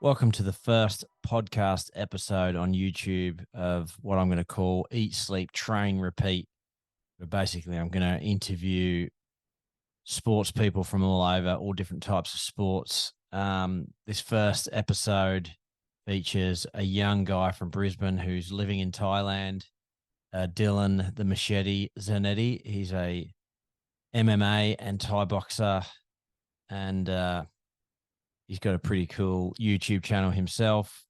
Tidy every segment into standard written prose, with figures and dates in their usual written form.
Welcome to the first podcast episode on YouTube of what I'm going to call Eat, Sleep, Train, Repeat. Where basically, I'm going to interview sports people from all over, all different types of sports. This first episode features a young guy from Brisbane who's living in Thailand, Dylan the Machete Zanetti. He's a MMA and Thai boxer, and he's got a pretty cool YouTube channel himself.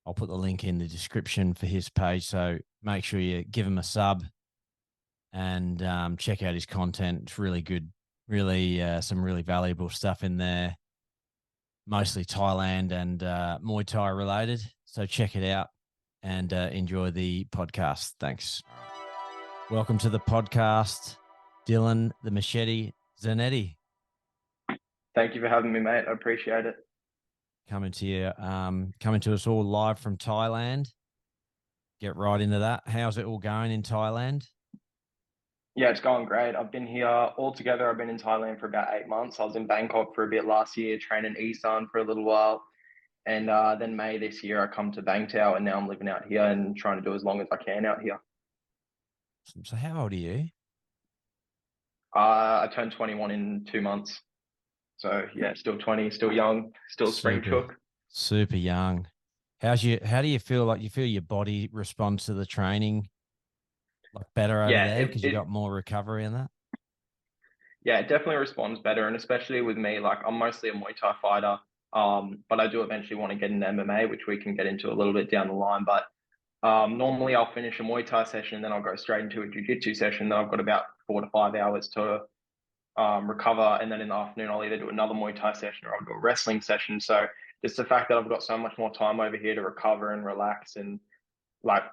I'll put the link in the description for his page. So make sure you give him a sub and check out his content. It's really good, really some really valuable stuff in there, mostly Thailand and Muay Thai related. So check it out and enjoy the podcast. Thanks. Welcome to the podcast, Dylan the Machete Zanetti. Thank you for having me, mate. I appreciate it. Coming to us all live from Thailand. Get right into that. How's it all going in Thailand? Yeah, it's going great. I've been here altogether. I've been in Thailand for about 8 months. I was in Bangkok for a bit last year, training Isan for a little while. And then May this year, I come to Bangtao, and now I'm living out here and trying to do as long as I can out here. So how old are you? I turned 21 in 2 months. So yeah, still 20, still young, still spring Super, chook. super young. How do you feel like you feel your body responds to the training like better over Yeah, there it, because you it got more recovery in that? yeah, it definitely responds better. And especially with me, like I'm mostly a Muay Thai fighter. But I do eventually want to get into MMA, which we can get into a little bit down the line. But normally I'll finish a Muay Thai session and then I'll go straight into a Jiu-Jitsu session. Then I've got about 4 to 5 hours to recover. And then in the afternoon, I'll either do another Muay Thai session or I'll do a wrestling session. So just the fact that I've got so much more time over here to recover and relax and like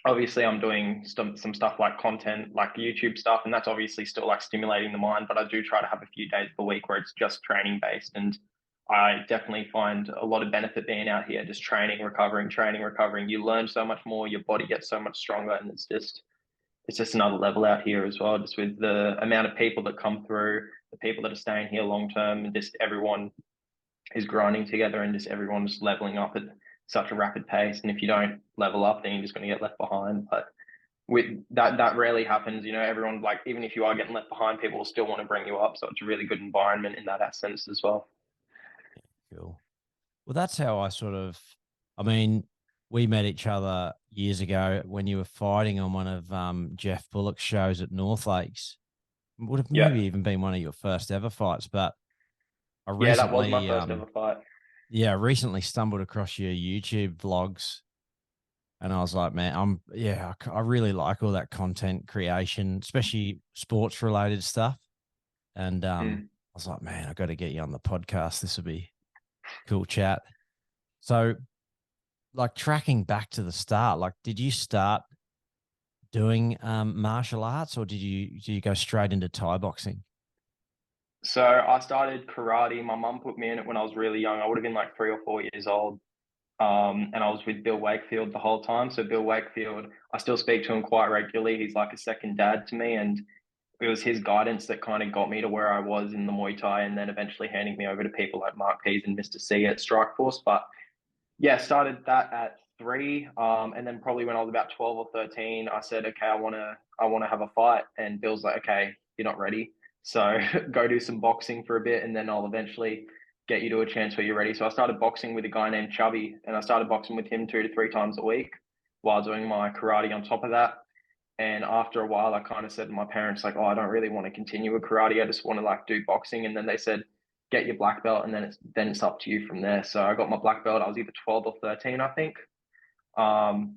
obviously I'm doing some stuff like content, like YouTube stuff, and that's obviously still like stimulating the mind, but I do try to have a few days of the week where it's just training based. And I definitely find a lot of benefit being out here, just training, recovering, training, recovering. You learn so much more, your body gets so much stronger, and it's just another level out here as well, just with the amount of people that come through, the people that are staying here long term, and just everyone is grinding together and just everyone's leveling up at such a rapid pace. And if you don't level up, then you're just going to get left behind. But with that rarely happens. You know, everyone, like, even if you are getting left behind, people will still want to bring you up. So it's a really good environment in that essence as well. Cool. Well, that's how I mean, we met each other years ago when you were fighting on one of Jeff Bullock's shows at North Lakes. Would have Yeah. maybe even been one of your first ever fights, but I Yeah, that was my recently first ever fight. yeah, recently stumbled across your YouTube vlogs and I was like, man, I really like all that content creation, especially sports related stuff. And Mm. I was like, man, I got to get you on the podcast. This would be cool chat. So, like tracking back to the start, like, did you start doing martial arts, or did you go straight into Thai boxing? So I started karate. My mum put me in it when I was really young. I would have been like 3 or 4 years old. And I was with Bill Wakefield the whole time. So Bill Wakefield, I still speak to him quite regularly. He's like a second dad to me, and it was his guidance that kind of got me to where I was in the Muay Thai, and then eventually handing me over to people like Mark Pease and Mr. C at Strikeforce. But yeah, started that at 3, and then probably when I was about 12 or 13, I said, okay, I wanna have a fight, and Bill's like, okay, you're not ready, so go do some boxing for a bit, and then I'll eventually get you to a chance where you're ready. So I started boxing with a guy named Chubby, and I started boxing with him 2 to 3 times a week while doing my karate on top of that. And after a while, I kind of said to my parents, like, oh, I don't really want to continue with karate. I just want to like do boxing. And then they said, get your black belt, and then it's up to you from there. So I got my black belt. I was either 12 or 13, I think. Um,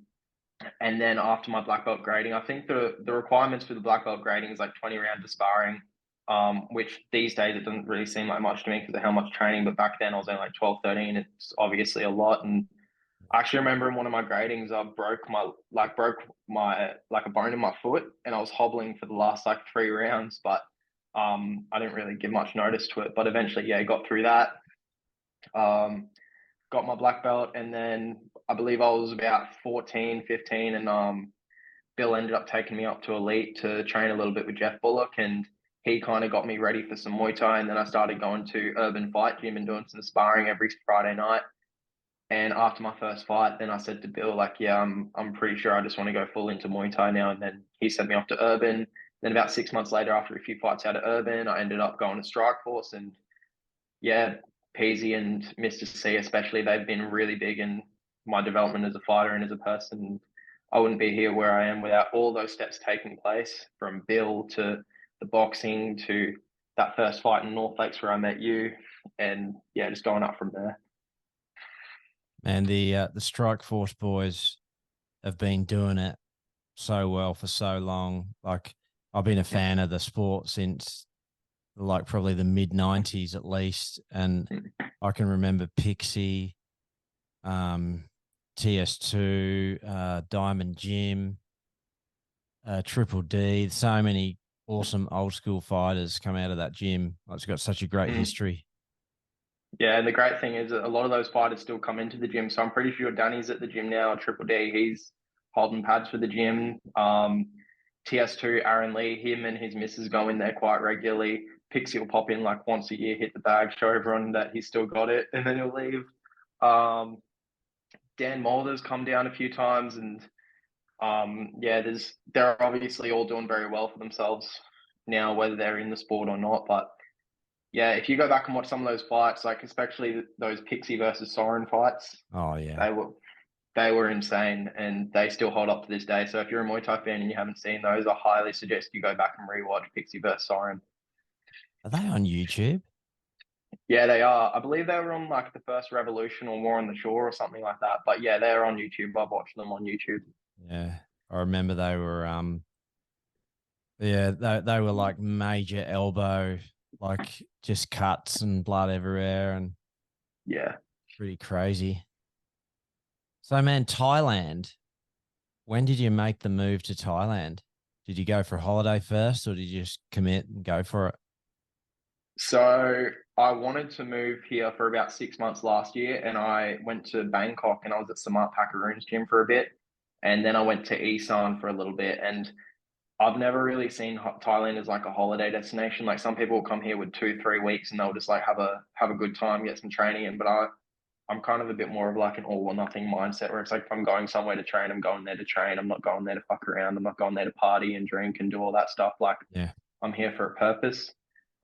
and then after my black belt grading, I think the requirements for the black belt grading is like 20 rounds of sparring, which these days it doesn't really seem like much to me because of how much training. But back then I was only like 12, 13. It's obviously a lot. And I actually remember in one of my gradings, I broke my like a bone in my foot, and I was hobbling for the last like 3 rounds. But I didn't really give much notice to it. But eventually, yeah, got through that. Um, got my black belt, and then I believe I was about 14, 15, and Bill ended up taking me up to elite to train a little bit with Jeff Bullock, and he kind of got me ready for some Muay Thai, and then I started going to Urban Fight Gym and doing some sparring every Friday night. And after my first fight, then I said to Bill, like, yeah, I'm pretty sure I just want to go full into Muay Thai now. And then he sent me off to Urban. Then about 6 months later, after a few fights out of Urban, I ended up going to Strike Force. And yeah, Peasy and Mr. C especially, they've been really big in my development as a fighter and as a person. I wouldn't be here where I am without all those steps taking place, from Bill to the boxing to that first fight in North Lakes where I met you, and yeah, just going up from there. And the Strike Force boys have been doing it so well for so long. Like I've been a fan of the sport since like probably the mid '90s at least, and I can remember Pixie, um, TS2, Diamond Jim, Triple D. So many awesome old school fighters come out of that gym. It's got such a great Mm. history. Yeah, and the great thing is that a lot of those fighters still come into the gym. So I'm pretty sure Danny's at the gym now. Triple D, he's holding pads for the gym. TS2, Aaron Lee, him and his missus go in there quite regularly. Pixie will pop in like once a year, hit the bag, show everyone that he's still got it, and then he'll leave. Um, Dan Mulder's come down a few times, and yeah, they're obviously all doing very well for themselves now, whether they're in the sport or not. But yeah, if you go back and watch some of those fights, like especially those Pixie versus Soren fights, Oh yeah. they were they were insane, and they still hold up to this day. So if you're a Muay Thai fan and you haven't seen those, I highly suggest you go back and rewatch Pixie versus Soren. Are they on YouTube? Yeah, they are. I believe they were on like the first Revolution or War on the Shore or something like that. But yeah, they're on YouTube. I've watched them on YouTube. Yeah. I remember they were yeah, they were like major elbow, like just cuts and blood everywhere and Yeah. pretty crazy. So man, Thailand, when did you make the move to Thailand? Did you go for a holiday first or did you just commit and go for it? So I wanted to move here for about 6 months last year, and I went to Bangkok and I was at Samart Pakaroon's gym for a bit, and then I went to Isan for a little bit. And I've never really seen Thailand as like a holiday destination. Like some people will come here with 2, 3 weeks and they'll just like have a good time, get some training in. But I'm kind of a bit more of like an all or nothing mindset where it's like if I'm going somewhere to train, I'm going there to train. I'm not going there to fuck around. I'm not going there to party and drink and do all that stuff. Like Yeah. I'm here for a purpose.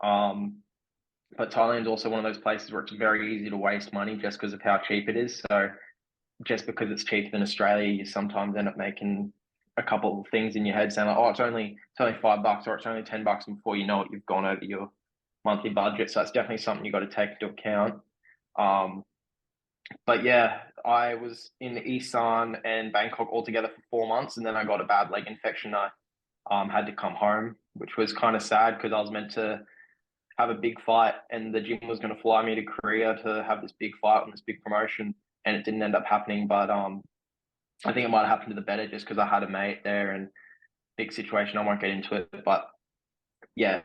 Um, but Thailand's also one of those places where it's very easy to waste money just because of how cheap it is. So just because it's cheaper than Australia, you sometimes end up making a couple of things in your head saying like, oh, it's only $5 or it's only $10, and before you know it, you've gone over your monthly budget. So that's definitely something you got to take into account. Um, but yeah, I was in Isan and Bangkok all together for 4 months, and then I got a bad leg infection. I had to come home, which was kind of sad because I was meant to have a big fight, and the gym was going to fly me to Korea to have this big fight and this big promotion, and it didn't end up happening. But I think it might have happened to the better just because I had a mate there and big situation. I won't get into it, but yeah.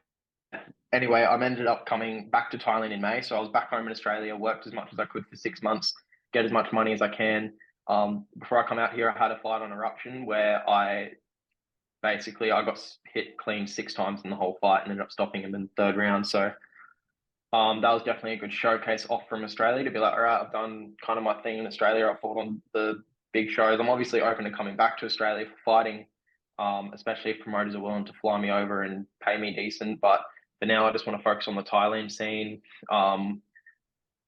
Anyway, I ended up coming back to Thailand in May, so I was back home in Australia, worked as much as I could for 6 months, get as much money as I can. Before I come out here, I had a fight on Eruption where I got hit clean 6 times in the whole fight and ended up stopping him in the third round. So that was definitely a good showcase off from Australia to be like, all right, I've done kind of my thing in Australia. I fought on the big shows. I'm obviously open to coming back to Australia for fighting, especially if promoters are willing to fly me over and pay me decent. But for now, I just want to focus on the Thailand scene.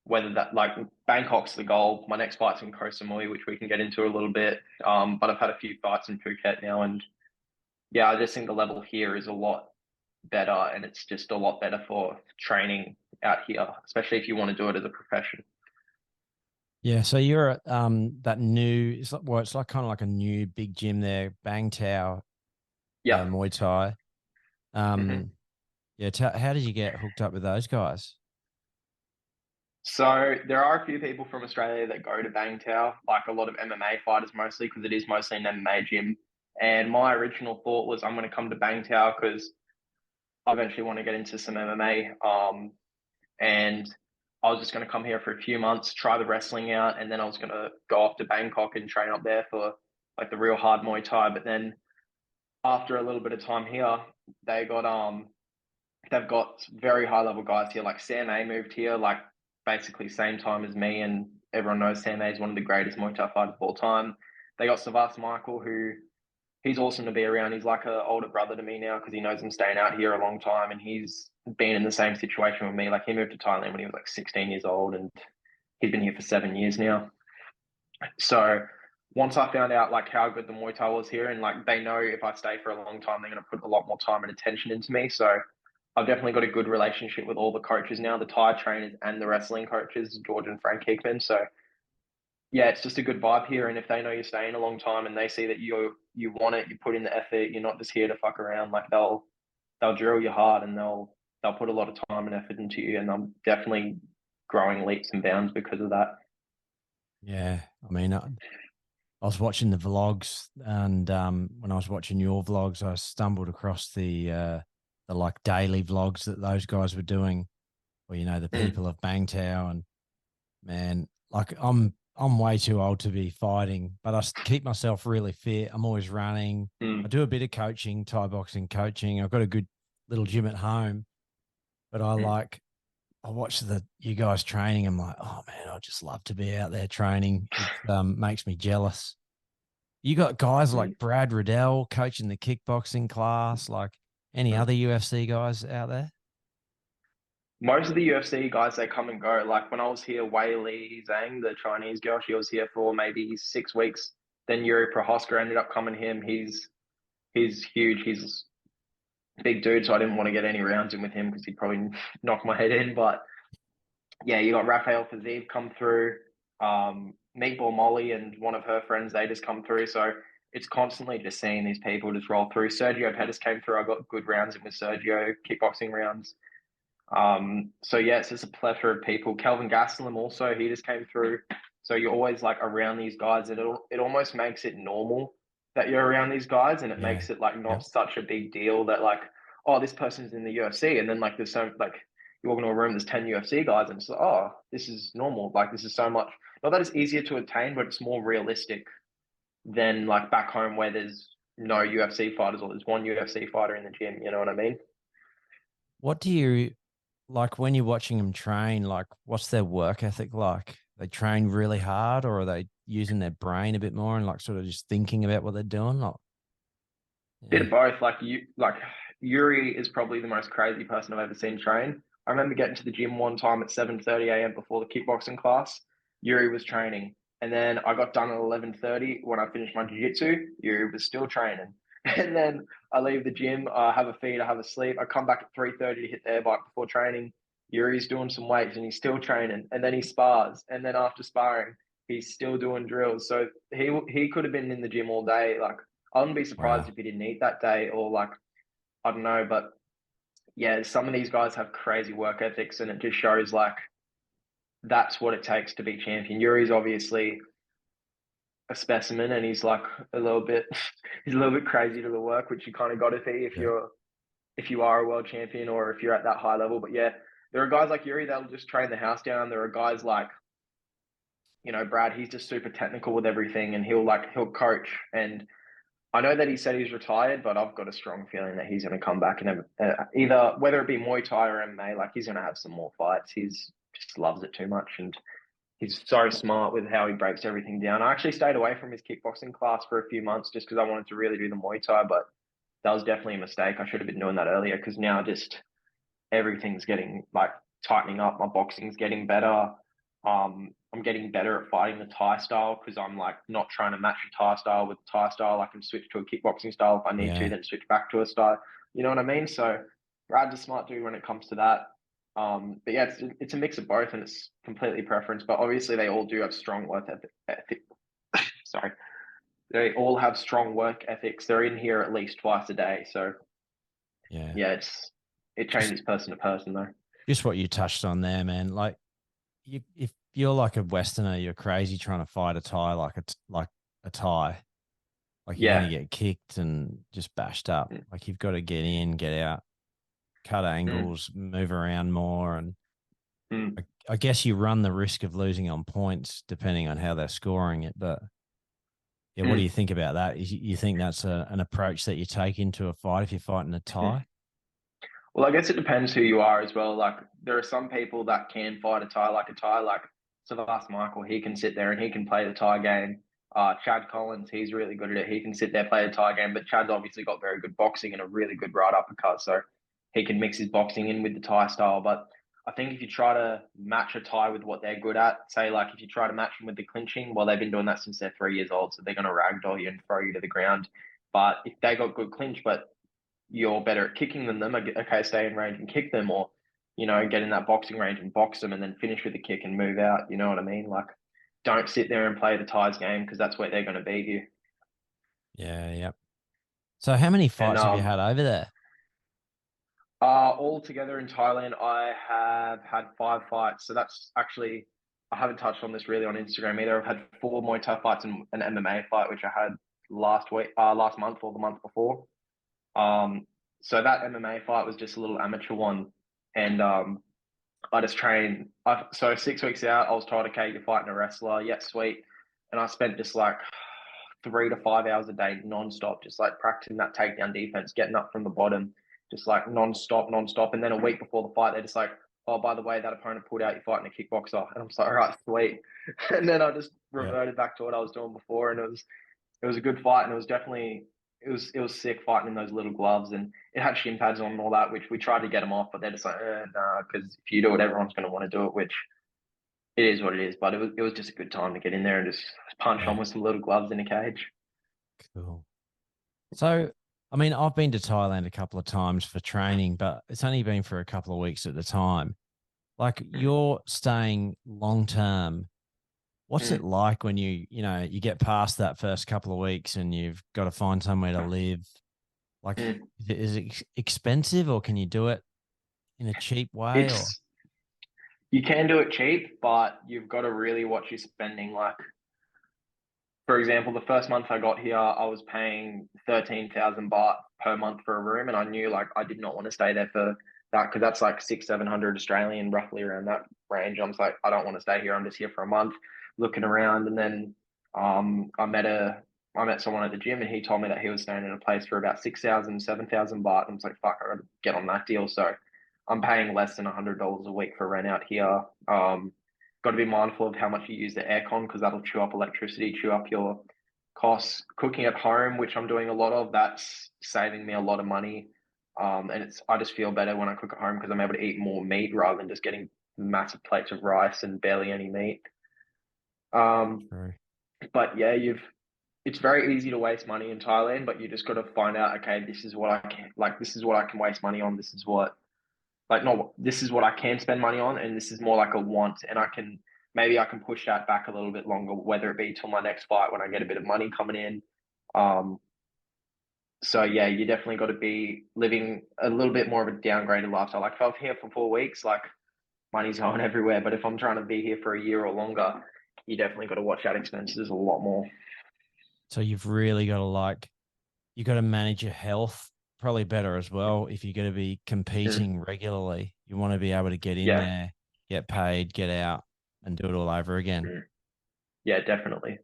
Whether that like Bangkok's the goal. My next fight's in Koh Samui, which we can get into a little bit. But I've had a few fights in Phuket now, and yeah, I just think the level here is a lot better, and it's just a lot better for training out here, especially if you want to do it as a profession. Yeah, so you're at that new it's like kind of like a new big gym there, Bang Tao Yeah. Muay Thai. hmm Um yeah, how did you get hooked up with those guys? So there are a few people from Australia that go to Bangtao, like a lot of MMA fighters mostly, because it is mostly an MMA gym. And my original thought was I'm going to come to Bangtao because I eventually want to get into some MMA. And I was just going to come here for a few months, try the wrestling out, and then I was going to go off to Bangkok and train up there for like the real hard Muay Thai. But then after a little bit of time here, they got they've got very high level guys here. Like Sam A moved here like basically same time as me, and everyone knows Sam A is one of the greatest Muay Thai fighters of all time. They got Savas Michael, who he's awesome to be around. He's like an older brother to me now because he knows I'm staying out here a long time, and he's been in the same situation with me. Like he moved to Thailand when he was like 16 years old, and he's been here for 7 years now. So once I found out like how good the Muay Thai was here, and like they know if I stay for a long time, they're going to put a lot more time and attention into me. So I've definitely got a good relationship with all the coaches now, the Thai trainers and the wrestling coaches, George and Frank Hickman. So yeah, it's just a good vibe here. And if they know you're staying a long time and they see that you want it, you put in the effort, you're not just here to fuck around, like they'll drill you hard and they'll put a lot of time and effort into you. And I'm definitely growing leaps and bounds because of that. Yeah, I mean, I was watching the vlogs, and when I was watching your vlogs, I stumbled across the like daily vlogs that those guys were doing, or the people of Bangtao, and man, like I'm way too old to be fighting, but I keep myself really fit. I'm always running. I do a bit of coaching, Thai boxing coaching. I've got a good little gym at home, but I watch you guys training. I'm like, oh man, I just love to be out there training. It makes me jealous. You got guys like Brad Riddell coaching the kickboxing class, like any other UFC guys out there? Most of the UFC guys, they come and go. Like when I was here, Wei Li Zhang, the Chinese girl, she was here for maybe 6 weeks. Then Yuri Prohaska ended up coming him. He's huge. He's a big dude, so I didn't want to get any rounds in with him because he'd probably knock my head in. But yeah, you got Rafael Fiziev come through, Meatball Molly and one of her friends, they just come through. So it's constantly just seeing these people just roll through. Sergio Pettis came through. I got good rounds in with Sergio, kickboxing rounds. So yeah, it's just a plethora of people. Kelvin Gastelum also, he just came through. So you're always like around these guys, and it almost makes it normal that you're around these guys, and it Yeah. makes it like not Yep. such a big deal that like, oh, this person's in the UFC, and then like there's so like you walk into a room, there's 10 UFC guys, and it's like, oh, this is normal. Like this is so much. Not that it's easier to attain, but it's more realistic than like back home where there's no UFC fighters or there's one UFC fighter in the gym. You know what I mean? What do you like when you're watching them train? Like, what's their work ethic like? They train really hard, or are they using their brain a bit more and like sort of just thinking about what they're doing? Like, Bit yeah, of both. Like Yuri is probably the most crazy person I've ever seen train. I remember getting to the gym one time at 7:30 a.m. before the kickboxing class. Yuri was training, and then I got done at 11:30 when I finished my jiu-jitsu. Yuri was still training, and then I leave the gym. I have a feed. I have a sleep. I come back at 3:30 to hit the air bike before training. Yuri's doing some weights and he's still training, and then he spars, and then after sparring, he's still doing drills. So he could have been in the gym all day, like. I wouldn't be surprised wow, if he didn't eat that day or like I don't know, but yeah, some of these guys have crazy work ethics and it just shows like that's what it takes to be champion. Yuri's obviously a specimen and he's like a little bit he's a little bit crazy to the work, which you kind of got to be yeah, if you are a world champion or if you're at that high level. But yeah, there are guys like Yuri that'll just train the house down. There are guys like Brad, he's just super technical with everything and he'll coach and I know that he said he's retired, but I've got a strong feeling that he's going to come back and have, either whether it be Muay Thai or MMA, like he's going to have some more fights. He's just loves it too much, and he's so smart with how he breaks everything down. I actually stayed away from his kickboxing class for a few months just because I wanted to really do the Muay Thai, but that was definitely a mistake. I should have been doing that earlier because now just everything's getting like tightening up. My boxing's getting better. I'm getting better at fighting the Thai style because I'm like not trying to match a Thai style with a Thai style. I can switch to a kickboxing style if I need to, yeah. then switch back to a style. You know what I mean? So Brad's a smart dude when it comes to that. But yeah, it's a mix of both, and it's completely preference. But obviously, they all do have strong work ethic. Sorry, they all have strong work ethics. They're in here at least twice a day. So Yeah. yeah, it Just changes person to person though. just what you touched on there, man. Like if you're like a Westerner, you're crazy trying to fight a Thai like a Thai. Like you're gonna Yeah. get kicked and just bashed up. Mm, Like you've got to get in, get out, cut mm, angles, move around more, and mm, I guess you run the risk of losing on points depending on how they're scoring it. But yeah, what do mm, you think about that? You think that's an approach that you take into a fight if you're fighting a mm. Thai? Well, I guess it depends who you are as well. Like there are some people that can fight a Thai like a Thai. Like So that's Michael. He can sit there and he can play the Thai game. Chad Collins, he's really good at it. He can sit there, play the Thai game, but Chad's obviously got very good boxing and a really good right uppercut. So he can mix his boxing in with the Thai style. But I think if you try to match a Thai with what they're good at, say like if you try to match them with the clinching, well, they've been doing that since they're 3 years old. So they're going to ragdoll you and throw you to the ground. But if they got good clinch, but you're better at kicking than them, okay, stay in range and kick them, or get in that boxing range and box them and then finish with a kick and move out. You know what I mean? Like, don't sit there and play the Ties game because that's where they're going to beat you. Yeah, yeah. So how many And fights have you had over there? all together in Thailand, I have had 5 fights. So that's actually, I haven't touched on this really on Instagram either. I've had 4 Muay Thai fights and an MMA fight, which I had last month or the month before. So that MMA fight was just a little amateur one, and I just trained. So 6 weeks out, I was told, okay, you're fighting a wrestler. Yeah, sweet. And I spent just like 3 to 5 hours a day nonstop, just like practicing that takedown defense, getting up from the bottom, just like nonstop. And then a week before the fight, they're just like, oh, by the way, that opponent pulled out, you're fighting a kickboxer. And I'm just like, all right, sweet. And then I just Yeah. reverted back to what I was doing before, and it was a good fight, and it was definitely it was sick fighting in those little gloves, and it had shin pads on and all that, which we tried to get them off, but they're just like, nah, because if you do it, everyone's going to want to do it, which it is what it is. But it was just a good time to get in there and just punch Yeah. on with some little gloves in a cage. Cool. So, I mean, I've been to Thailand a couple of times for training, but it's only been for a couple of weeks at the time. Like you're staying long term. What's it Mm. like when you get past that first couple of weeks and you've got to find somewhere to live? Like, Mm. is it expensive or can you do it in a cheap way or? It's You can do it cheap, but you've got to really watch your spending. Like, for example, the first month I got here, I was paying 13,000 baht per month for a room, and I knew like I did not want to stay there for that because that's like 600-700 Australian, roughly around that range. I'm just like, I don't want to stay here. I'm just here for a month, looking around, and then I met someone at the gym, and he told me that he was staying in a place for about 6,000-7,000 baht. And I was like, fuck, I got to get on that deal. So I'm paying less than $100 a week for rent out here. Got to be mindful of how much you use the aircon because that'll chew up electricity, chew up your costs. Cooking at home, which I'm doing a lot of, that's saving me a lot of money. And I just feel better when I cook at home because I'm able to eat more meat rather than just getting massive plates of rice and barely any meat. Um, True. but yeah, it's very easy to waste money in Thailand, but you just got to find out, okay, this is what I can like, this is what I can waste money on. This is what like no, this is what I can spend money on, and this is more like a want, and maybe I can push that back a little bit longer, whether it be till my next fight when I get a bit of money coming in. Um, so yeah, you definitely got to be living a little bit more of a downgraded lifestyle. Like if I'm here for 4 weeks, like money's going everywhere, but if I'm trying to be here for a year or longer, you definitely got to watch out expenses a lot more. So you've really got to you got to manage your health probably better as well. If you're going to be Mm, competing regularly, you want to be able to get in yeah, there, get paid, get out, and do it all over again. mm, yeah, definitely.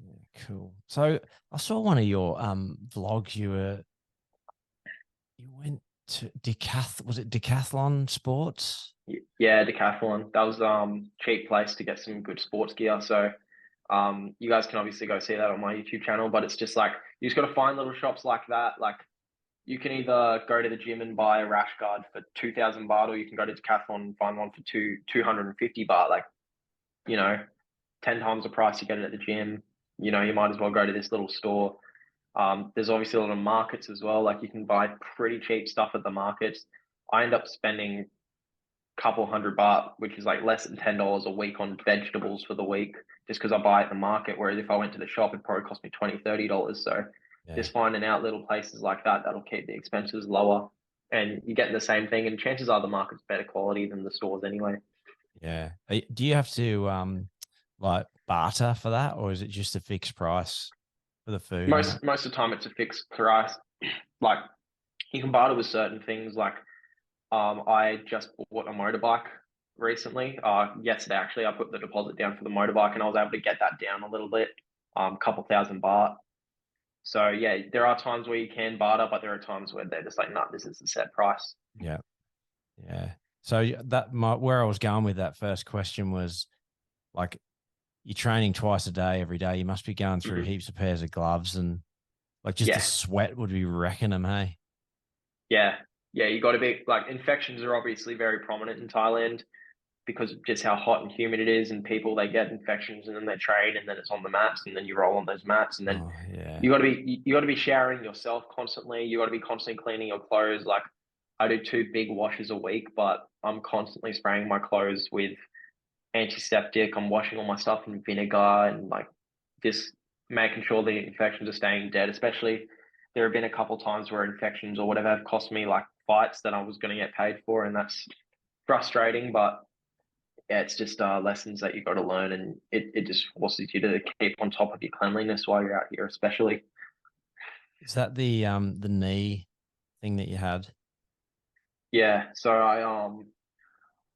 Yeah, cool. So I saw one of your vlogs. You went to was it Decathlon Sports? Yeah, Decathlon. That was cheap place to get some good sports gear. So you guys can obviously go see that on my YouTube channel, but it's just like you just got to find little shops like that. Like you can either go to the gym and buy a rash guard for 2,000 baht, or you can go to Decathlon and find one for 250 baht. Like, you know, 10 times the price you get it at the gym. You might as well go to this little store. There's obviously a lot of markets as well. Like you can buy pretty cheap stuff at the markets. I end up spending couple hundred baht, which is like less than $10 a week on vegetables for the week, just because I buy at the market. Whereas if I went to the shop, it'd probably cost me $20-30. So Yeah. just finding out little places like that that'll keep the expenses lower, and you get the same thing. And chances are the market's better quality than the stores anyway. Yeah. Do you have to like barter for that, or is it just a fixed price for the food and that? Most of the time, it's a fixed price. Like you can barter with certain things. Like I just bought a motorbike recently. Yesterday actually, I put the deposit down for the motorbike, and I was able to get that down a little bit, couple thousand baht. So yeah, there are times where you can barter, but there are times where they're just like, no, this is the set price. Yeah. Yeah. So where I was going with that first question was like you're training twice a day every day. You must be going through Hmm. heaps of pairs of gloves and like just the Yeah, sweat would be wrecking them, hey? yeah, yeah. You got to be like infections are obviously very prominent in Thailand because of just how hot and humid it is, and people they get infections and then they train and then it's on the mats and then you roll on those mats and then Oh yeah. you got to be showering yourself constantly. You got to be constantly cleaning your clothes. Like I do 2 big washes a week, but I'm constantly spraying my clothes with antiseptic. I'm washing all my stuff in vinegar and like just making sure the infections are staying dead. Especially there have been a couple times where infections or whatever have cost me like fights that I was going to get paid for, and that's frustrating. But yeah, it's just lessons that you've got to learn, and it just forces you to keep on top of your cleanliness while you're out here, especially. Is that the knee thing that you had? Yeah, so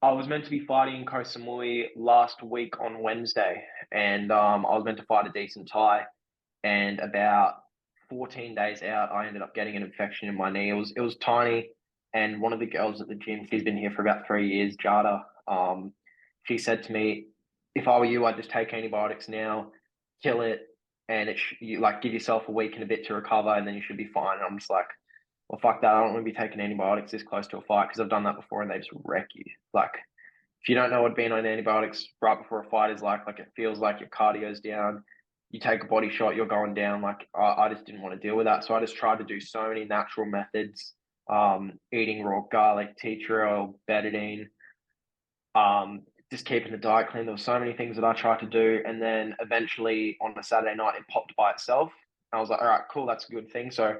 I was meant to be fighting in Koh Samui last week on Wednesday, and I was meant to fight a decent Thai, and about 14 days out, I ended up getting an infection in my knee. It was tiny, and one of the girls at the gym, she's been here for about 3 years, Jada. She said to me, "If I were you, I'd just take antibiotics now, kill it, and you like give yourself a week and a bit to recover, and then you should be fine." And I'm just like, "Well, fuck that! I don't want to be taking antibiotics this close to a fight because I've done that before, and they just wreck you." Like, if you don't know what being on antibiotics right before a fight is like it feels like your cardio's down. You take a body shot, you're going down. Like I just didn't want to deal with that, so I just tried to do so many natural methods, eating raw garlic, tea tree oil, betadine, just keeping the diet clean. There were so many things that I tried to do, and then eventually on a Saturday night, it popped by itself. I was like, all right, cool, that's a good thing. So,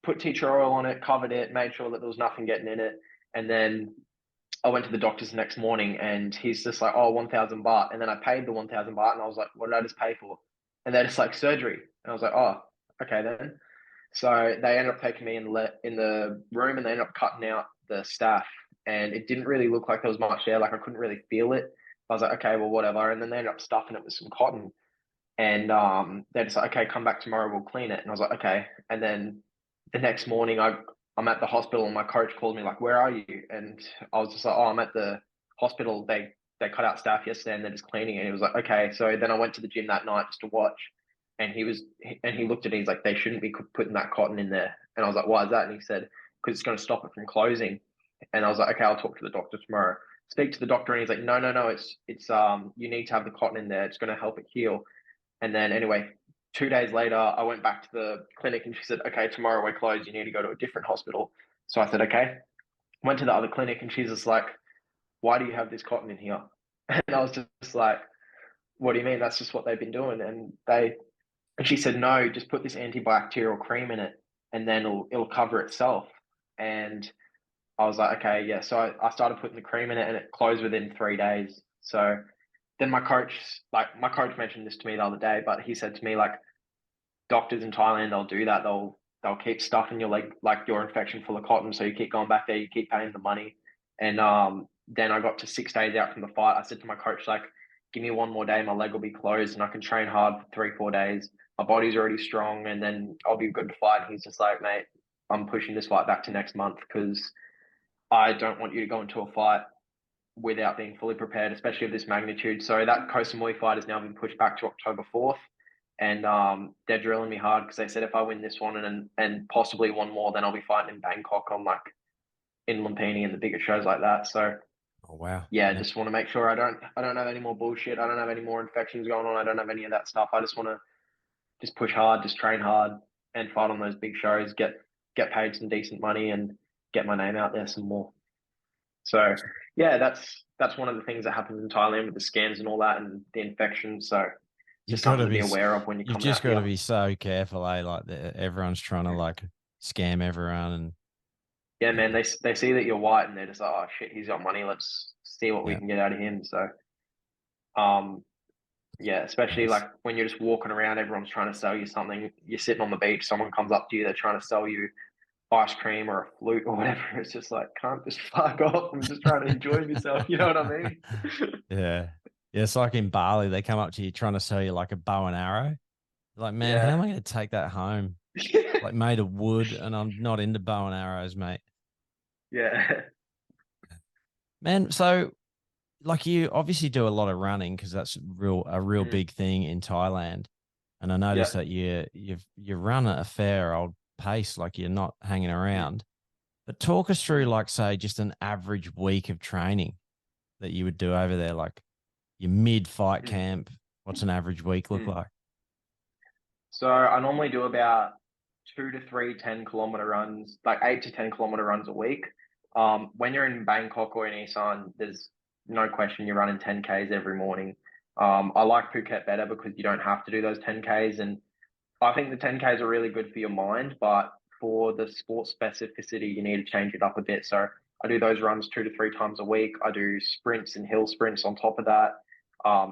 put tea tree oil on it, covered it, made sure that there was nothing getting in it, and then I went to the doctor's the next morning and he's just like, oh, 1,000 baht. And then I paid the 1,000 baht and I was like, what did I just pay for? And they're just like surgery. And I was like, oh, okay then. So they ended up taking me in the room and they ended up cutting out the staph. And it didn't really look like there was much there. Like I couldn't really feel it. I was like, okay, well, whatever. And then they ended up stuffing it with some cotton. And they're just like, okay, come back tomorrow, we'll clean it. And I was like, okay. And then the next morning, I'm at the hospital, and my coach called me like, where are you? And I was just like, oh, I'm at the hospital. They cut out staff yesterday, and they're just cleaning it. And he was like, okay. So then I went to the gym that night just to watch, and he looked at me. He's like, they shouldn't be putting that cotton in there. And I was like, why is that? And he said, because it's going to stop it from closing. And I was like, okay, I'll talk to the doctor tomorrow. Speak to the doctor, and he's like, no, no, no, it's you need to have the cotton in there. It's going to help it heal. And then anyway, 2 days later, I went back to the clinic and she said, okay, tomorrow we're closed. You need to go to a different hospital. So I said, okay. Went to the other clinic and she's just like, why do you have this cotton in here? And I was just like, what do you mean? That's just what they've been doing. And she said, no, just put this antibacterial cream in it and then it'll cover itself. And I was like, okay, yeah. So I started putting the cream in it and it closed within 3 days. So then my coach mentioned this to me the other day, but he said to me, like, doctors in Thailand, they'll do that. They'll keep stuffing your leg like your infection full of cotton, so you keep going back there, you keep paying the money. And then I got to 6 days out from the fight. I said to my coach, like, give me one more day, my leg will be closed, and I can train hard for 3 4 days. My body's already strong, and then I'll be good to fight. And he's just like, mate, I'm pushing this fight back to next month because I don't want you to go into a fight without being fully prepared, especially of this magnitude. So that Koh Samui fight has now been pushed back to October 4th. And they're drilling me hard because they said if I win this one and possibly one more, then I'll be fighting in Bangkok on like in Lumpini and the bigger shows like that. So Oh wow. yeah, Yeah. just want to make sure I don't have any more bullshit. I don't have any more infections going on. I don't have any of that stuff. I just want to just push hard, just train hard, and fight on those big shows. Get paid some decent money and get my name out there some more. So yeah, that's one of the things that happens in Thailand with the scams and all that and the infections. So You've just got something to to be, be aware of when you're you've coming just out got to here. be so careful, eh? Like everyone's trying to like scam everyone and Yeah, yeah, man, they see that you're white and they're just like, oh shit, he's got money. Let's see what we yeah, can get out of him. So um yeah, especially nice. like when you're just walking around, everyone's trying to sell you something. You're sitting on the beach, someone comes up to you, they're trying to sell you ice cream or a flute or whatever. It's just like, can't just fuck off. I'm just trying to enjoy myself. You know what I mean? Yeah. Yeah, it's like in Bali, they come up to you trying to sell you like a bow and arrow. Like, man, how Yeah. am I going to take that home? Like made of wood, and I'm not into bow and arrows, mate. Yeah. Man, so like you obviously do a lot of running because that's a real Mm, big thing in Thailand. And I noticed yeah. that you run at a fair old pace, like you're not hanging Mm, around. But talk us through, like, say, just an average week of training that you would do over there, like your mid-fight mm, camp. What's an average week look mm. like? So I normally do about 2 to 3 10-kilometer runs, like 8 to 10 kilometer runs a week. When you're in Bangkok or in Isan, there's no question you're running 10Ks every morning. I like Phuket better because you don't have to do those 10Ks, and I think the 10Ks are really good for your mind, but for the sport specificity, you need to change it up a bit. So I do those runs 2 to 3 times a week. I do sprints and hill sprints on top of that,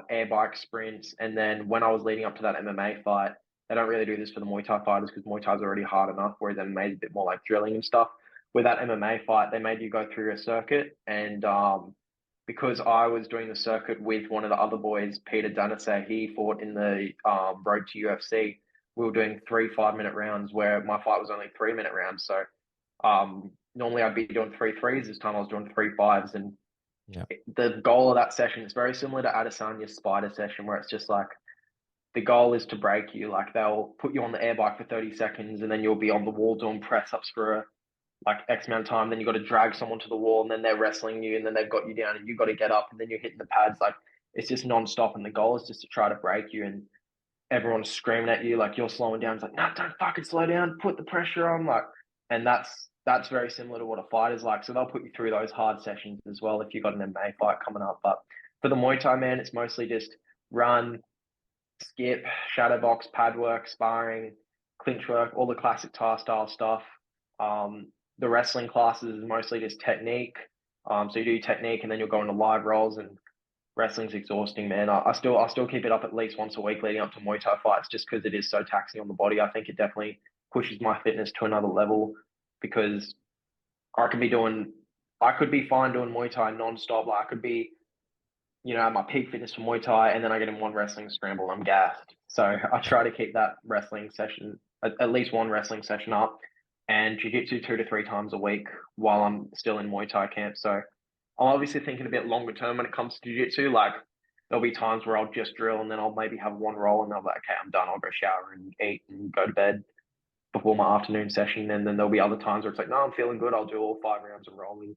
air bike sprints. And then when I was leading up to that MMA fight, they don't really do this for the Muay Thai fighters because Muay Thai is already hard enough, whereas MMA is a bit more like drilling and stuff. With that MMA fight, they made you go through a circuit. And because I was doing the circuit with one of the other boys, Peter Danase, he fought in the road to UFC. We were doing 3 5-minute rounds where my fight was only 3 minute rounds. So normally I'd be doing 3 3s. This time I was doing 3 5s. And Yeah. the goal of that session is very similar to Adesanya's spider session, where it's just like the goal is to break you. Like they'll put you on the air bike for 30 seconds and then you'll be on the wall doing press ups for like X amount of time. Then you got to drag someone to the wall and then they're wrestling you and then they've got you down and you got to get up and then you're hitting the pads. Like it's just non-stop. And the goal is just to try to break you. And everyone's screaming at you like you're slowing down. It's like, no, don't fucking slow down. Put the pressure on. Like, and that's very similar to what a fight is like. So they'll put you through those hard sessions as well if you've got an MMA fight coming up. But for the Muay Thai, man, it's mostly just run, skip, shadow box, pad work, sparring, clinch work, all the classic Thai style stuff. The wrestling classes is mostly just technique. So you do technique and then you'll go into live rolls and wrestling's exhausting, man. I still keep it up at least once a week leading up to Muay Thai fights just because it is so taxing on the body. I think it definitely pushes my fitness to another level because I could be doing, I could be fine doing Muay Thai non-stop. Like I could be, at my peak fitness for Muay Thai and then I get in one wrestling scramble, I'm gassed. So I try to keep that wrestling session, at least one wrestling session up and jiu-jitsu 2 to 3 times a week while I'm still in Muay Thai camp. So I'm obviously thinking a bit longer term when it comes to jiu-jitsu. Like there'll be times where I'll just drill and then I'll maybe have one roll and I'll be like, okay, I'm done. I'll go shower and eat and go to bed before my afternoon session. And then there'll be other times where it's like, no, I'm feeling good. I'll do all 5 rounds of rolling.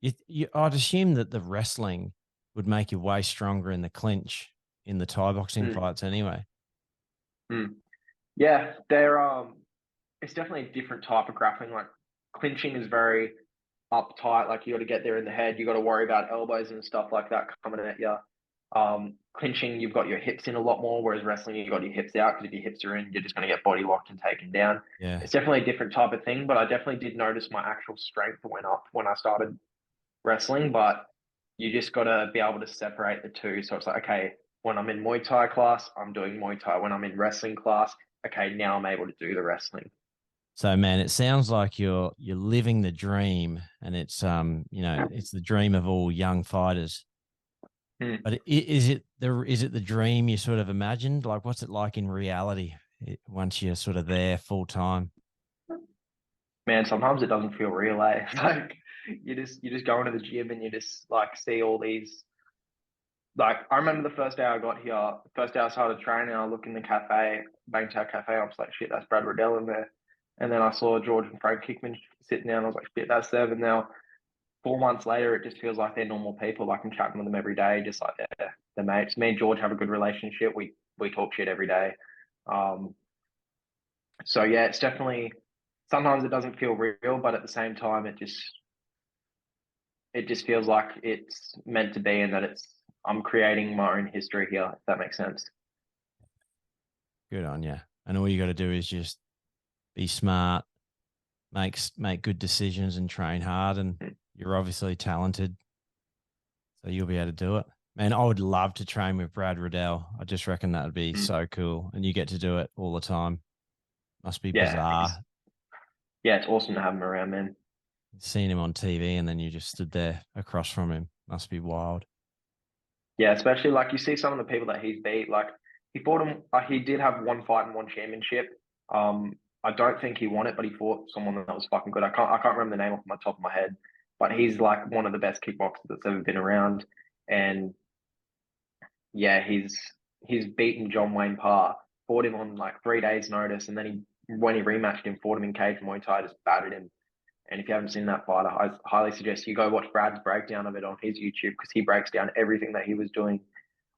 I'd assume that the wrestling would make you way stronger in the clinch in the Thai boxing Mm, fights anyway. mm. Yeah, they're it's definitely a different type of grappling. Like clinching is very uptight. Like you got to get there in the head. You got to worry about elbows and stuff like that coming at you. Clinching, you've got your hips in a lot more, whereas wrestling, you've got your hips out because if your hips are in, you're just going to get body locked and taken down. Yeah. It's definitely a different type of thing, but I definitely did notice my actual strength went up when I started wrestling. But you just got to be able to separate the two. So it's like, okay, when I'm in Muay Thai class, I'm doing Muay Thai. When I'm in wrestling class, okay, now I'm able to do the wrestling. So man, it sounds like you're living the dream, and it's it's the dream of all young fighters. Hmm. But is it the dream you sort of imagined? Like, what's it like in reality once you're sort of there full time? Man, sometimes it doesn't feel real, eh? It's like you just go into the gym and you just like see all these. Like I remember the first day I got here, the first day I started training, I look in the cafe, Bangkok Cafe, I was like, shit, that's Brad Riddell in there. And then I saw George and Frank Kickman sitting down, I was like, shit, that's them. And now 4 months later, it just feels like they're normal people. Like I'm chatting with them every day, just like they're mates. Me and George have a good relationship. We talk shit every day. Um, so yeah, it's definitely sometimes it doesn't feel real, but at the same time, it just feels like it's meant to be, and that it's I'm creating my own history here. If that makes sense. Good on you. And all you got to do is just be smart, make good decisions, and train hard. And you're obviously talented, so you'll be able to do it. Man, I would love to train with Brad Riddell. I just reckon that would be Mm. so cool, and you get to do it all the time. Must be Yeah, bizarre yeah, it's awesome to have him around, man. seeing him on TV, and then you just stood there across from him. Must be wild. Yeah, especially like you see some of the people that he's beat. Like he fought him. He did have one fight and one championship. I don't think he won it, but he fought someone that was fucking good. I can't remember the name off my top of my head. but he's like one of the best kickboxers that's ever been around. And yeah, he's beaten John Wayne Parr, fought him on like 3 days' notice, and then when he rematched him, fought him in cage Muay Thai, just battered him. And if you haven't seen that fight, I highly suggest you go watch Brad's breakdown of it on his YouTube, because he breaks down everything that he was doing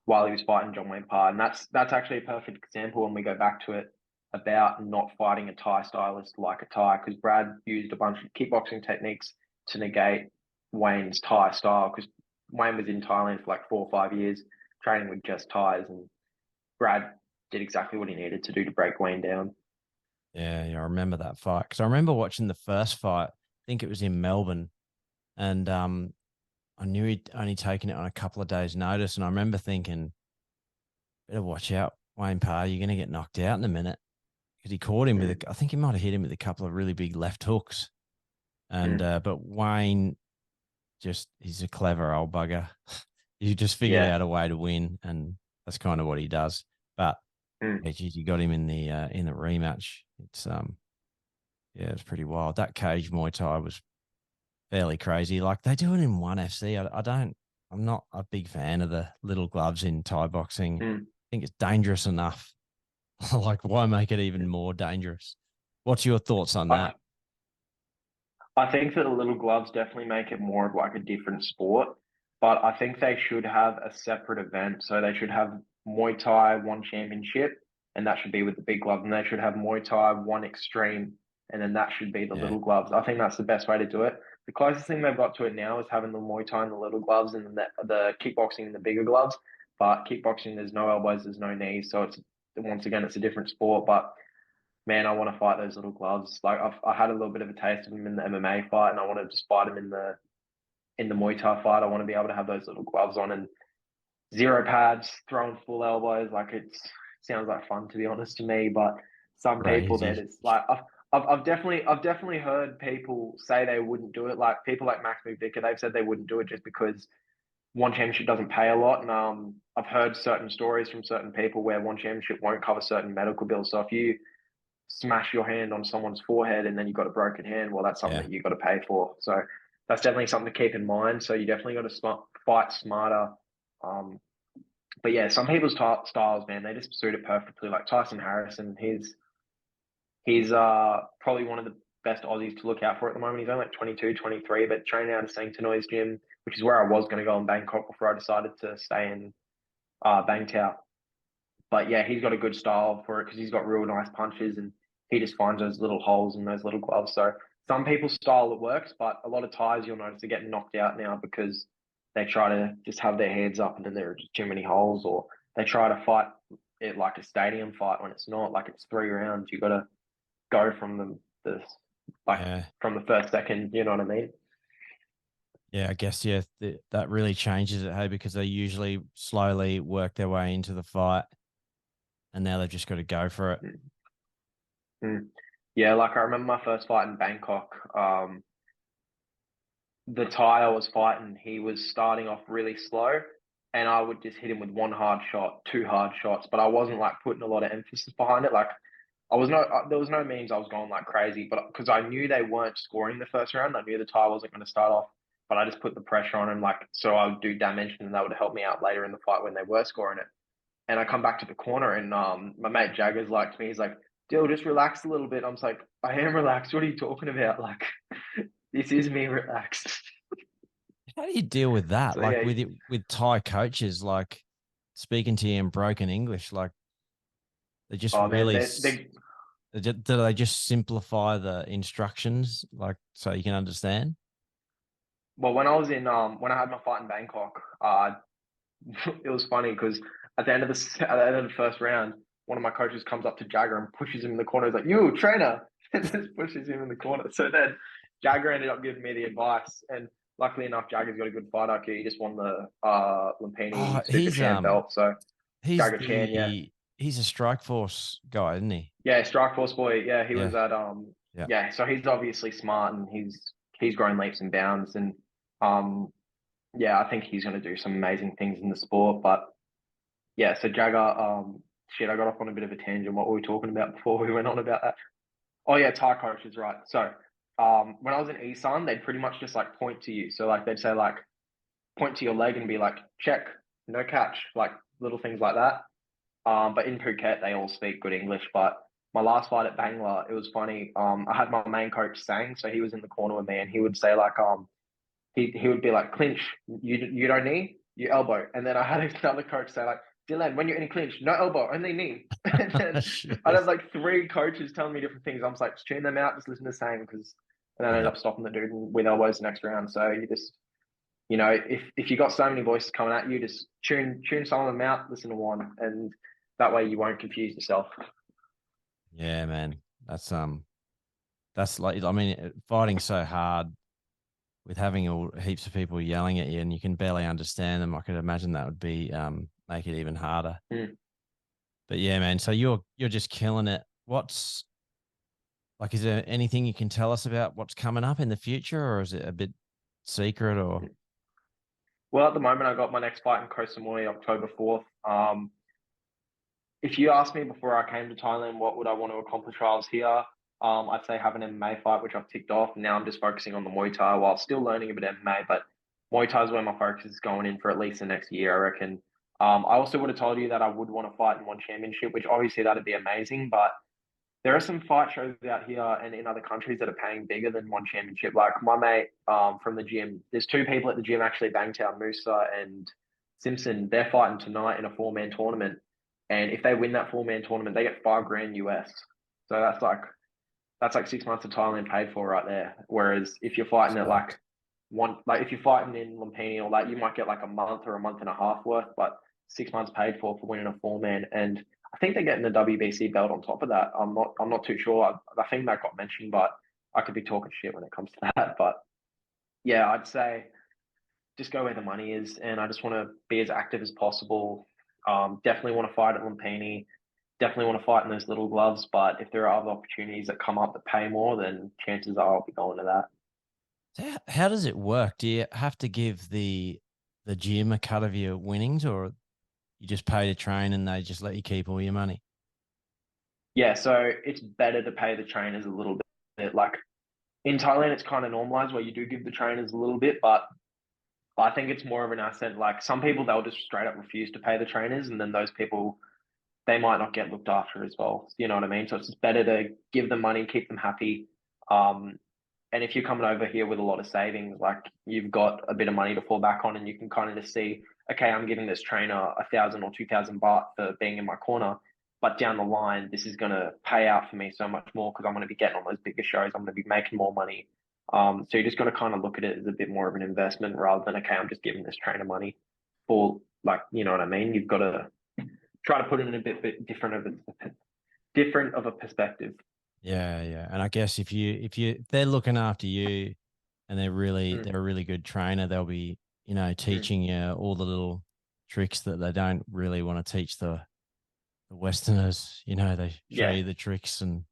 while he was fighting John Wayne Parr. And that's actually a perfect example when we go back to it about not fighting a Thai stylist like a Thai, because Brad used a bunch of kickboxing techniques to negate Wayne's Thai style, because Wayne was in Thailand for like 4 or 5 years training with just Thais, and Brad did exactly what he needed to do to break Wayne down. Yeah, I remember that fight because I remember watching the first fight. I think it was in Melbourne, and I knew he'd only taken it on a couple of days' notice, and I remember thinking, better watch out, Wayne Parr, you're going to get knocked out in a minute, because he caught him with I think he might have hit him with a couple of really big left hooks, and but Wayne he's a clever old bugger. He just figured out a way to win, and that's kind of what he does. But geez, you got him in the rematch. It's it's pretty wild. That cage Muay Thai was fairly crazy. Like they do it in ONE FC. I'm not a big fan of the little gloves in Thai boxing. I think it's dangerous enough. Like, why make it even more dangerous? What's your thoughts on that? I think that the little gloves definitely make it more of like a different sport, but I think they should have a separate event. So they should have Muay Thai One Championship, and that should be with the big gloves, and they should have Muay Thai One Extreme, and then that should be the little gloves. I think that's the best way to do it. The closest thing they've got to it now is having the Muay Thai in the little gloves and the kickboxing in the bigger gloves. But kickboxing, there's no elbows, there's no knees, so it's once again it's a different sport. But man, I want to fight those little gloves. Like I had a little bit of a taste of them in the MMA fight, and I want to just fight them in the Muay Thai fight. I want to be able to have those little gloves on and zero pads, throwing full elbows. Like it sounds like fun, to be honest to me. But some people that it's like I've definitely heard people say they wouldn't do it. Like people like Max McVicker, they've said they wouldn't do it just because one championship doesn't pay a lot. And I've heard certain stories from certain people where one championship won't cover certain medical bills. So if you smash your hand on someone's forehead and then you've got a broken hand, well, that's something that you've got to pay for. So that's definitely something to keep in mind. So you definitely got to fight smarter. But yeah, some people's styles, man, they just suit it perfectly. Like Tyson Harrison, he's probably one of the best Aussies to look out for at the moment. He's only like 22, 23, but training out of St. Tanoi's gym, which is where I was going to go in Bangkok before I decided to stay in Bangkok. But yeah, he's got a good style for it because he's got real nice punches, and he just finds those little holes in those little gloves. So some people's style it works, but a lot of Thais you'll notice are getting knocked out now because they try to just have their hands up and then there are just too many holes, or they try to fight it like a stadium fight when it's not. Like it's 3 rounds. You got to go from from the first second. You know what I mean? Yeah, I guess that really changes it, hey, because they usually slowly work their way into the fight, and now they've just got to go for it. Yeah, like I remember my first fight in Bangkok. The Thai I was fighting, he was starting off really slow, and I would just hit him with one hard shot, two hard shots, but I wasn't like putting a lot of emphasis behind it. Like there was no means I was going like crazy, but because I knew they weren't scoring the first round, I knew the Thai wasn't going to start off, but I just put the pressure on him, like so I would do damage, and that would help me out later in the fight when they were scoring it. And I come back to the corner, and my mate Jagger's like to me, he's like, Dill, just relax a little bit. I'm just like, I am relaxed. What are you talking about? Like, this is me relaxed. How do you deal with that? So Like yeah, with Thai coaches, like speaking to you in broken English, like they just oh man, really they do they just simplify the instructions like so you can understand? well when I was in when I had my fight in Bangkok, it was funny because at the end of the first round, one of my coaches comes up to Jagger and pushes him in the corner. He's like, "You trainer," and just pushes him in the corner. So then Jagger ended up giving me the advice, and luckily enough, Jagger's got a good fight IQ. He just won the Oh, Lumpini Super Champ belt. So he's Jagger Chan, yeah, he's a Strike Force guy, isn't he? yeah, Strike Force boy, yeah, he Yeah. was at Yeah. yeah. So he's obviously smart, and he's grown leaps and bounds, and um yeah, I think he's going to do some amazing things in the sport. But yeah, so Jagger, shit, I got off on a bit of a tangent. What were we talking about before we went on about that? Oh yeah, Thai coaches, right? So when I was in ESON, they'd pretty much just like point to you. So like they'd say like point to your leg and be like check, no catch, like little things like that. But in Phuket, they all speak good English. But my last fight at Bangla, it was funny. I had my main coach Sang, so he was in the corner with me, and he would say like, he would be like, clinch, you don't knee, you elbow. And then I had another coach say like, Dylan, when you're in a clinch, no elbow, only knee. And then Shit. I'd have like three coaches telling me different things. I'm just like, just tune them out, just listen to Sang, because and then I ended Yeah. up stopping the dude with elbows the next round. So you just, if you got so many voices coming at you, just tune some of them out, listen to one, and that way you won't confuse yourself. Yeah, man. That's like, I mean, fighting so hard with having all heaps of people yelling at you and you can barely understand them. I could imagine that would be make it even harder. Mm. But yeah, man. So you're just killing it. What's like? Is there anything you can tell us about what's coming up in the future, or is it a bit secret? Or Well, at the moment, I got my next fight in Koh Samui October 4th. If you asked me before I came to Thailand, what would I want to accomplish while I was here? I'd say have an MMA fight, which I've ticked off. Now I'm just focusing on the Muay Thai while still learning a bit of MMA, but Muay Thai is where my focus is going in for at least the next year, I reckon. I also would have told you that I would want to fight in one championship, which obviously that'd be amazing, but there are some fight shows out here and in other countries that are paying bigger than one championship. Like my mate from the gym, there's two people at the gym actually, Bangtown, Musa and Simpson. They're fighting tonight in a 4-man tournament, and if they win that 4-man tournament, they get 5 grand US. So that's like 6 months of Thailand paid for right there. Whereas if you're fighting at respect. like one, like if you're fighting in Lumpini or that, you might get like a month or a month and a half worth, but 6 months paid for winning a 4-man. And I think they're getting the WBC belt on top of that. I'm not too sure. I think that got mentioned, but I could be talking shit when it comes to that. But yeah, I'd say just go where the money is, and I just want to be as active as possible. Definitely want to fight at Lumpini. Definitely want to fight in those little gloves. But if there are other opportunities that come up that pay more, then chances are I'll be going to that. So how does it work? Do you have to give the gym a cut of your winnings, or you just pay to train and they just let you keep all your money? Yeah, so it's better to pay the trainers a little bit. Like in Thailand, it's kind of normalized where you do give the trainers a little bit, but I think it's more of an asset. Like some people, they'll just straight up refuse to pay the trainers, and then those people, they might not get looked after as well. You know what I mean? So it's just better to give them money, keep them happy. Um, and if you're coming over here with a lot of savings, like you've got a bit of money to fall back on, and you can kind of just see, okay, I'm giving this trainer 1,000 or 2,000 baht for being in my corner, but down the line, this is going to pay out for me so much more because I'm going to be getting on those bigger shows. I'm going to be making more money. So you're just going to kind of look at it as a bit more of an investment rather than, okay, I'm just giving this trainer money for, like, you know what I mean? You've got to try to put it in a bit different of a perspective. Yeah, yeah. And I guess if they're looking after you and Mm. they're a really good trainer, they'll be, Mm. teaching you all the little tricks that they don't really want to teach the Westerners. They show Yeah, you the tricks and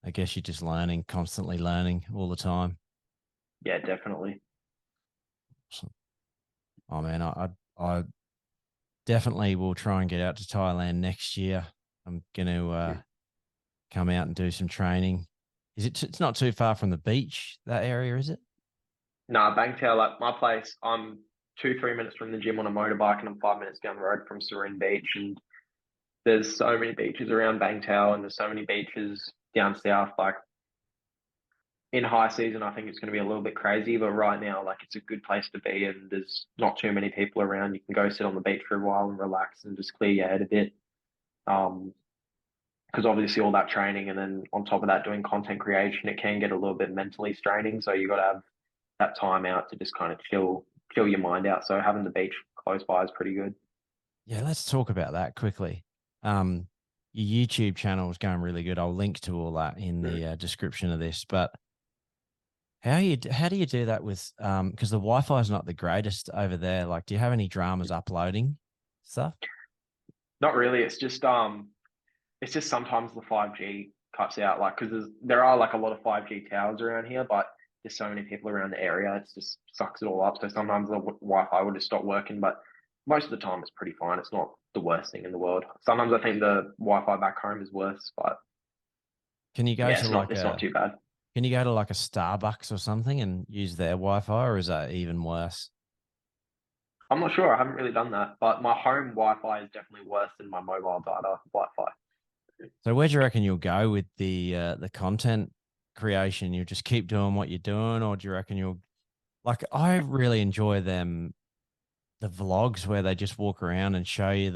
I guess you're just learning, constantly learning all the time. yeah, definitely. So, oh man, I definitely will try and get out to Thailand next year. I'm gonna Mm. come out and do some training. It's not too far from the beach, that area, is it? Nah, Bangtail, like my place, I'm 2, 3 minutes from the gym on a motorbike, and I'm 5 minutes down the road from Serene Beach. And there's so many beaches around Bangtail, and there's so many beaches down south. Like in high season, I think it's going to be a little bit crazy, but right now, like it's a good place to be, and there's not too many people around. You can go sit on the beach for a while and relax and just clear your head a bit. Um, because obviously all that training and then on top of that doing content creation, it can get a little bit mentally straining. So you got to have that time out to just kind of chill your mind out. So having the beach close by is pretty good. Yeah, let's talk about that quickly. Um, your YouTube channel is going really good. I'll link to all that in Mm. the description of this. But how do you do that with because the Wi-Fi is not the greatest over there? Like, do you have any dramas uploading stuff? Not really. It's just sometimes the 5G cuts out. Like because there are like a lot of 5G towers around here, but there's so many people around the area. It just sucks it all up. So sometimes the Wi-Fi would just stop working, but most of the time it's pretty fine. It's not the worst thing in the world. Sometimes I think the Wi-Fi back home is worse, but Can you go yeah, to it's not like it's not a too bad. Can you go to like a Starbucks or something and use their Wi-Fi, or is that even worse? I'm not sure. I haven't really done that, but my home Wi-Fi is definitely worse than my mobile data Wi-Fi. So where do you reckon you'll go with the content creation? You'll just keep doing what you're doing, or do you reckon you'll like? I really enjoy the vlogs where they just walk around and show you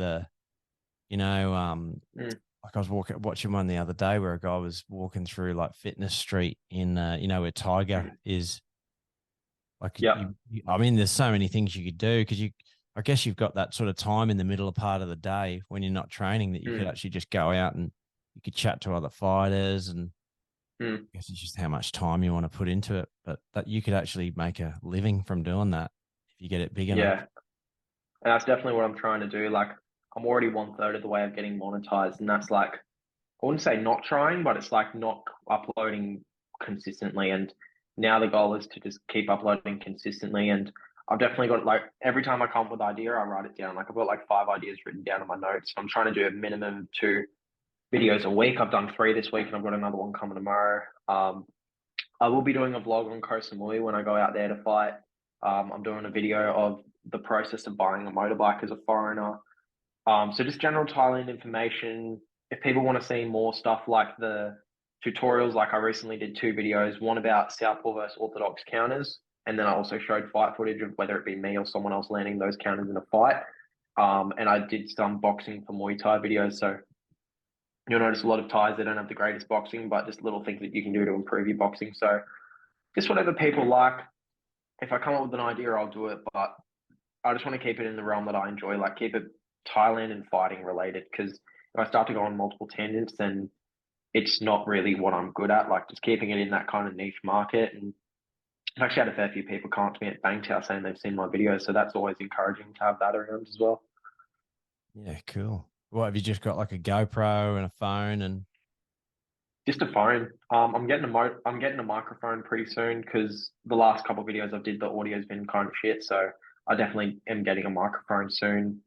you know, Mm, like I was watching one the other day where a guy was walking through like Fitness Street in, where Tiger mm. is. Like Yep. I mean, there's so many things you could do because I guess you've got that sort of time in the middle of part of the day when you're not training that you could Mm, actually just go out and you could chat to other fighters, and mm. I guess it's just how much time you want to put into it, but that you could actually make a living from doing that if you get it big enough. Yeah. And that's definitely what I'm trying to do. Like, I'm already one third of the way of getting monetized, and that's like, I wouldn't say not trying, but it's like not uploading consistently. And now the goal is to just keep uploading consistently. And I've definitely got like every time I come up with an idea, I write it down. Like I've got like 5 ideas written down in my notes. I'm trying to do a minimum of 2 videos a week. I've done 3 this week, and I've got another one coming tomorrow. I will be doing a vlog on Koh Samui when I go out there to fight. I'm doing a video of the process of buying a motorbike as a foreigner. So just general Thailand information. If people want to see more stuff like the tutorials, like I recently did 2 videos, one about Southpaw versus Orthodox counters, and then I also showed fight footage of whether it be me or someone else landing those counters in a fight. And I did some boxing for Muay Thai videos. So you'll notice a lot of Thais that don't have the greatest boxing, but just little things that you can do to improve your boxing. So just whatever people like. If I come up with an idea, I'll do it. But I just want to keep it in the realm that I enjoy, like keep it Thailand and fighting related. Because if I start to go on multiple tangents, then it's not really what I'm good at. Like just keeping it in that kind of niche market. And I've actually had a fair few people come up to me at Bangtao saying they've seen my videos, so that's always encouraging to have that around as well. Yeah, cool. What have you just got like a GoPro and a phone and Just a phone. I'm getting a microphone pretty soon because the last couple of videos I've did the audio's been kind of shit. So I definitely am getting a microphone soon.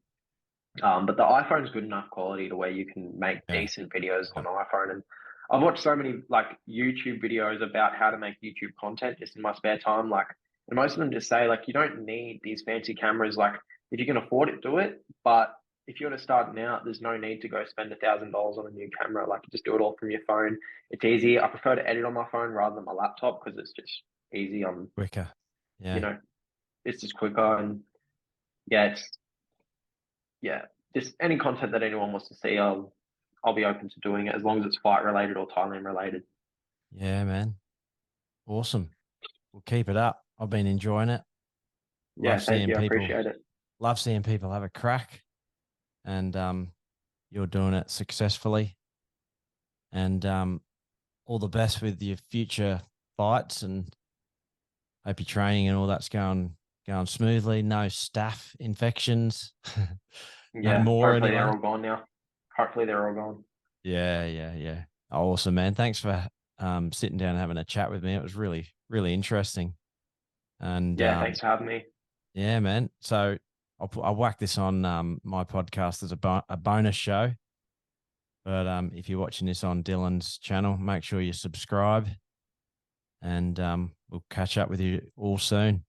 But the iPhone's good enough quality to where you can make yeah. decent videos on iPhone. And I've watched so many like YouTube videos about how to make YouTube content just in my spare time. Like, and most of them just say like you don't need these fancy cameras. Like, if you can afford it, do it. But if you're just starting out, there's no need to go spend $1,000 on a new camera. Like, you just do it all from your phone. It's easy. I prefer to edit on my phone rather than my laptop because it's just easy. Quicker? You Yeah. know, it's just quicker and yeah, yeah, just any content that anyone wants to see, I'll be open to doing it as long as it's fight related or Thailand related. Yeah, man. Awesome. We'll keep it up. I've been enjoying it. Love Yeah, thank seeing you. I people appreciate it. love seeing people have a crack, and you're doing it successfully, and all the best with your future fights, and hope your training and all that's going smoothly. No staph infections. No Yeah, more hopefully they're anyway. all gone now. Hopefully they're all gone. Yeah, yeah, yeah. Awesome, man. Thanks for sitting down and having a chat with me. It was really, really interesting. And Yeah, thanks for having me. yeah, man. So I'll whack this on my podcast as a bonus show. But if you're watching this on Dylan's channel, make sure you subscribe, and we'll catch up with you all soon.